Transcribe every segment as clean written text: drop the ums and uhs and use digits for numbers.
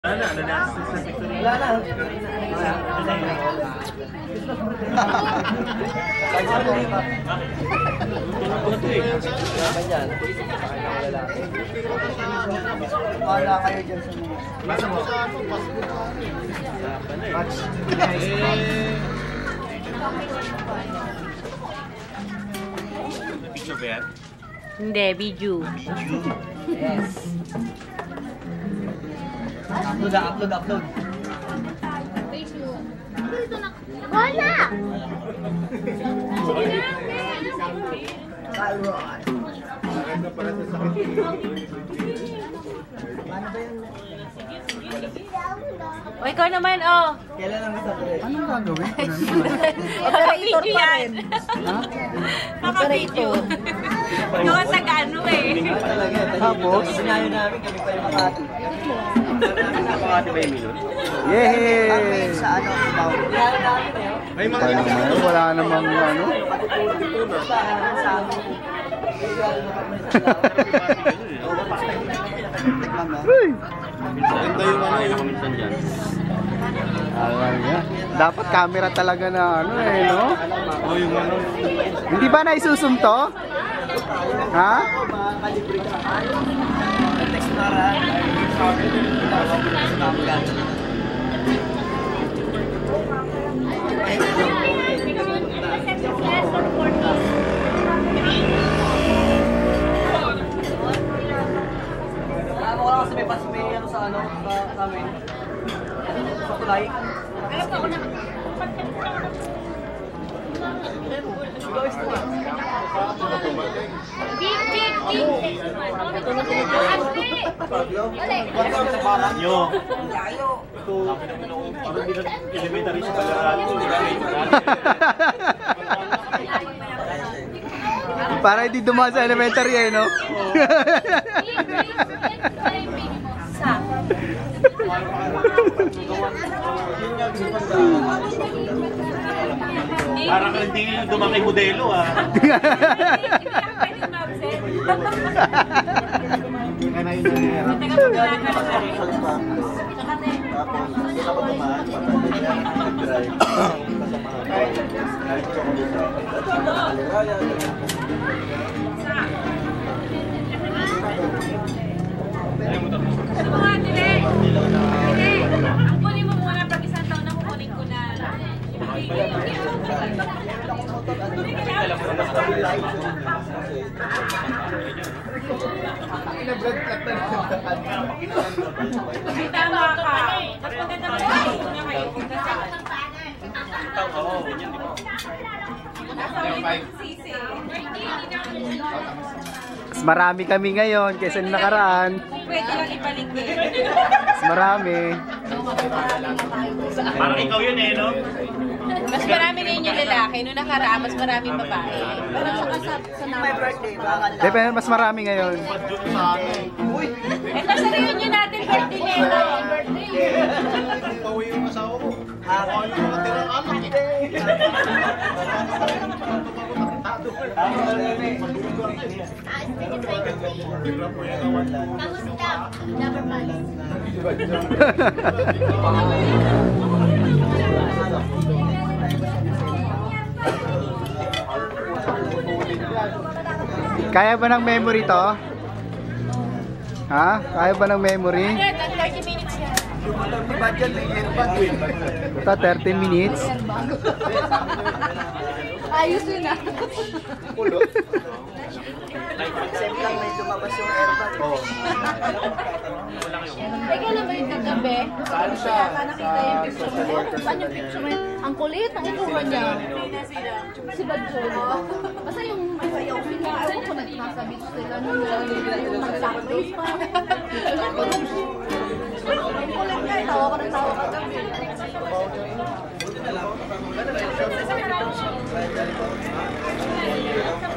Wala na. Wala kayo dyan sa mga. Basta mo. Match. Picture ba yan? Hindi, video. Yes. Upload. Wala! Alright. O, ikaw naman, oh. Kailan ang isa pre? Anong gagawin? Naka-video yan. Naka-video. Yung sa gano eh. Tapos, sinayo namin kami pa yung Makati. Makati ba yung minun? Yehey! Sa ano, Ibaw. Sinayo namin eh. May mga Paano naman? Wala namang ano. Sa amin. Uy! Maganda yung ano yung minsan dyan. Alam niya. Dapat camera talaga na ano eh, no? O yung ano. Hindi ba naisusum to? Ha? Alam mo lang kasi may ano sa ano, sa amin. Sa kulay. Ikaw is naman. Nyo. Ito. Parang di na elementary sa pag-aaral. Para hindi dumaan sa elementary eh, no? Parang hindi dumang kay modelo ah. Ang kunin mo muna pag isang taon na kukunin ko na. Ay, tama ka. Mas maganda mo niya kayo. Mas marami kami ngayon kaysa nung nakaraan. Pwede lang ibalik eh. Mas marami. Parang ikaw yun eh, no? Mas marami ngayon yung lalaki. Noong nakaraan, mas maraming babae. Pero sa My birthday, bakal Di ba, mas marami ngayon. ito sa reunion natin, birthday nito. Pauwi yung asawa mo. Ako yung matirang anak eh. Kaya ba ng memory to? Ha? Kaya ba ng memory? 30 minutes yan. Diba dyan may earbag? Ito, 30 minutes. Ayos yun ah. Same lang may lumabas yung airbag. Ay, kailan ba yung kagabi? Saan siya? Nakita yung picture mo. Saan yung picture mo? Ang kulit, ang ikuha niya. Si Badjo. Basta yung pinaaw ko na nasa beach sila. Yung mag-sacrifice pa. Ang kulit niya, tawa ko ng tawa kagabi.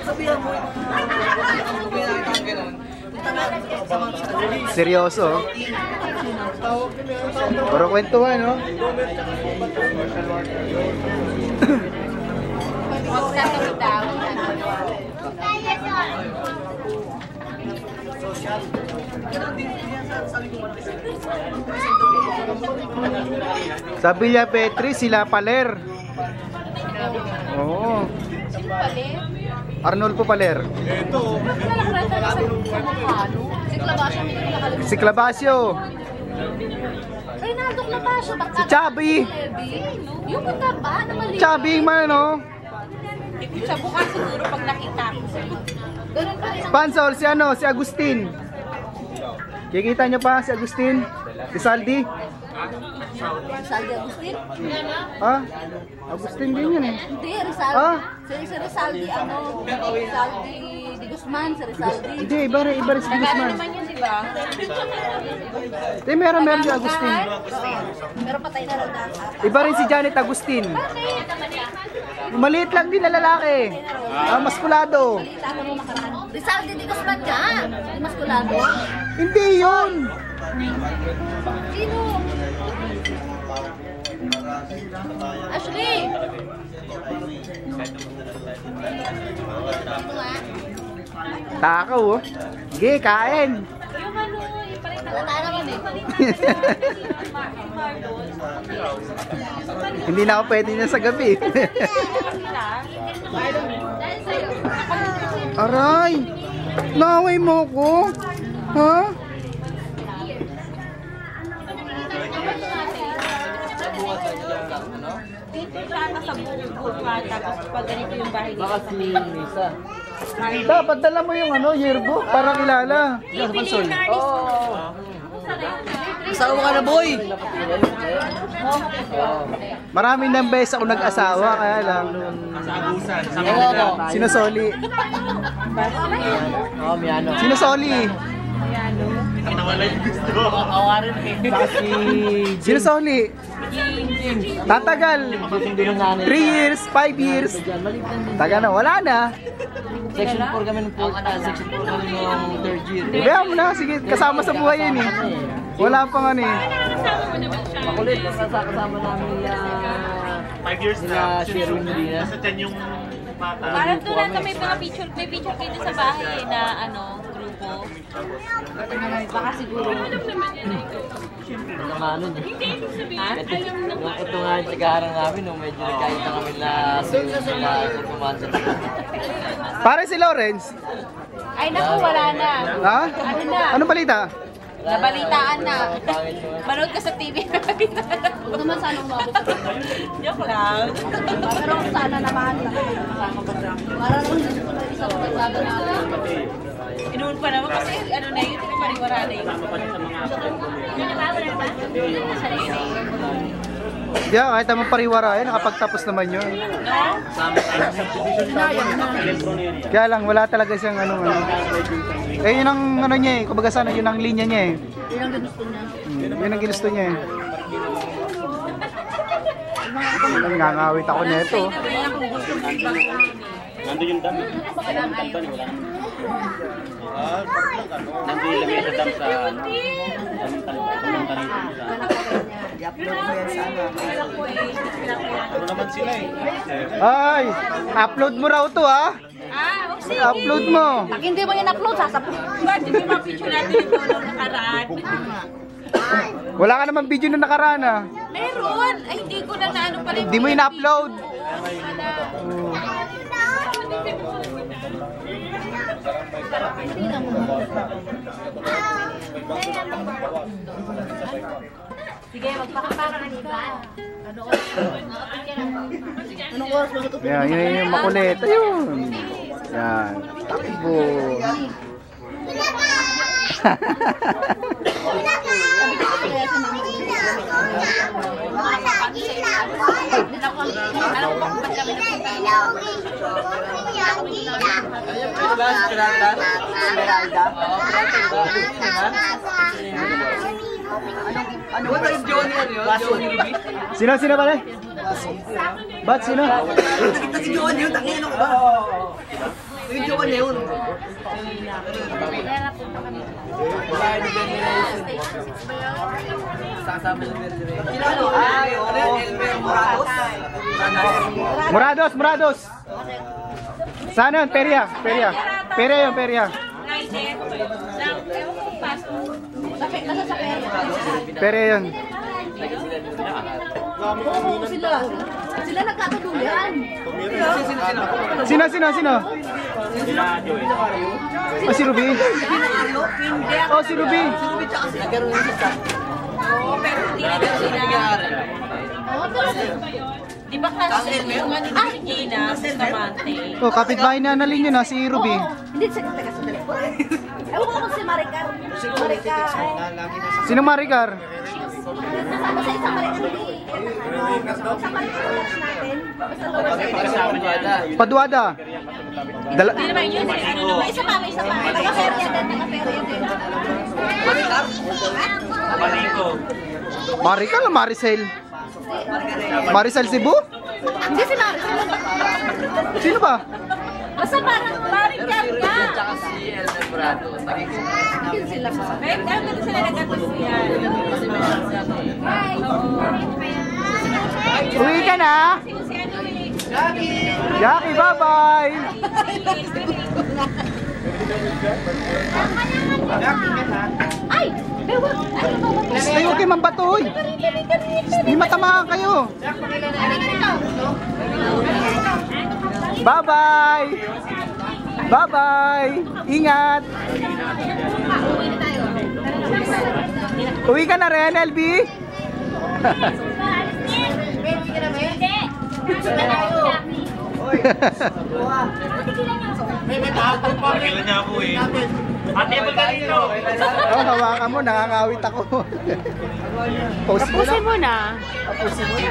Sabihan mo. Sabihan natin ang gano'n. Seryoso. Puro kwentuhan, no? Huwag sa daw. Sa Villa Petri, sila Paler. Oo. Sino pala? Arnolfo Paler. Nalakran na sa Bacano. Si Clabasio, hindi ko nakalimutan. Si Clabasio. Reynaldo Clabasio, baka Si Chubby. yung mataba na mali. Chubby man, no? Sa bukas siguro pag nakita ko. Ganun pa rin ang Pansol, si ano? Si Agustin. Kikita niyo pa si Agustin? Si Saldi? Rizaldi Agustin. Ha? Agustin din yun eh. Hindi, Rizaldi. Ah? Si Rizaldi, ano, Rizaldi Di Guzman, si Rizaldi. Hindi, iba rin si Nagano Guzman. naman yun, di ba? Hindi, meron si Agustin. Pero patay na rin na. Iba rin si Janet Agustin. Maliit lang din na lalaki. Maskulado. Balita ko nung nakaraan. Rizaldi Di Guzman dyan. Di maskulado. Hindi yun. Sino? Ashley! Sino nga? Takaw oh. Sige, kain. Yung ano, yung parang Halata naman eh. Hindi na ako pwede niya sa gabi. Dahil sa'yo. Aray! Naway mo ko? Ha? dito siya ata sa buka, tapos pag ganito yung bahay dito. Baka si Lisa. Dapat dala mo yung ano, yearbook para kilala. Oo. Asawa ka na, boy! Maraming nang beses ako nag-asawa, kaya lang Sa abusan. Sa Oo. sinusoli. Oo, Miano. Sinusoli. Ang nawala yung gusto. Awarin eh. Si Sinusoli. Tatagal. Hindi ng nanay. 3 years, 5 years. Maliit lang din. Taga na, wala na. Section 4 kami ng 4th, section 4 kami ng 3rd year. Ibaya mo na, sige, kasama sa buhay yun eh. Wala pang ano eh. Makulit, kasama namin 5 years nila na. Sherwin Medina. Nasa dyan yung bata. Parang doon ata may mga picture, may picture kayo dun sa bahay eh, na ano, grupo. Baka siguro. Mga ano niya. Ha? Ito nga yung sigaran namin, no, medyo nagkahit na kami na kumansa. Pare si Lawrence. Ay naku, wala na. Ha? Ano na? Anong balita? Nabalitaan na. Pangit mo. Manood ka sa TV. Huwag naman sana umabot. Joke lang. Pero sana naman. Para naman isa ko nagbago namin. Inuun pa naman kasi ano na yun, hindi pariwara na yun. Yeah, kahit naman pariwara eh, nakapagtapos naman yun. Kaya lang, wala talaga siyang ano. Eh, yun ang ano niya eh, kumbaga sana yun ang linya niya eh. Yun ang gusto niya. Yun ang ginusto niya eh. Nangangawit ako nito. Nandun yung dam. Nandun yung lagay sa dam sa I-upload mo yan sa ano. ano naman sila eh. Ay, upload mo raw to ha. Ah, okay. Upload mo. Pag hindi mo in-upload, sasapot. Diba, di ba yung mga picture natin ito nung nakaraan? Wala ka naman video na nakaraan ha. Meron! Ay, hindi ko na naano pala yung Hindi mo in-upload. Sige, magpakapara ka ni Van. Anong oras mo ito? Yan, yun yung makulit. Ayun. Yan. Takbo. Ano ba yung Johnny ano yun? Johnny Ruby? Sino pala? Ba't sino? Si Johnny yun, tangin ka ba? Yung Johnny yun. Sasama ng Mercury. Kilalo? Ay, oo. Elmer Morados. Morados. Sana yun? Peria. Peria yun, Peria. United. Nasa sa pera. Pero yun. Oo, sila nagkatuluyan. Sino? Sila Joey. Oh, si Ruby. Oh, si Ruby. Nagkaroon ng isa. Oo, pero hindi na sila. Oo, pero Di ba kasi yung ano ni Regina, sa Tamante? Oh, kapitbahay na nalin yun si Ruby. hindi, taga sa telepono. Ewan ko kung si Maricar. Maricar, Sino Maricar? basta isang Maricar hindi. Isang Maricar natin. Basta lower. Paduada. Dala Hindi naman yun, ano naman. May isa pa. Taga-ferya din. Maliko. Maricar o Maricel? Maricel Cebu? Hindi si Maricar. Sino ba? Basta parang Maricar ka. Tsaka si El Nebrado. Yun sila pa. May gano'n sila nagkatuluyan. Uwi ka na? Si ano eh. Jackie, bye-bye! Ay! Bewa! Ay, Stay okay, mambatoy! Hindi matamaan kayo! Bye-bye! Bye-bye! Ingat! Uwi ka na rin, LB? Kailan niya ako eh. Ate, magkalito. Oh, hawakan mo, nakangawit ako. Post mo na. Tapusin mo na.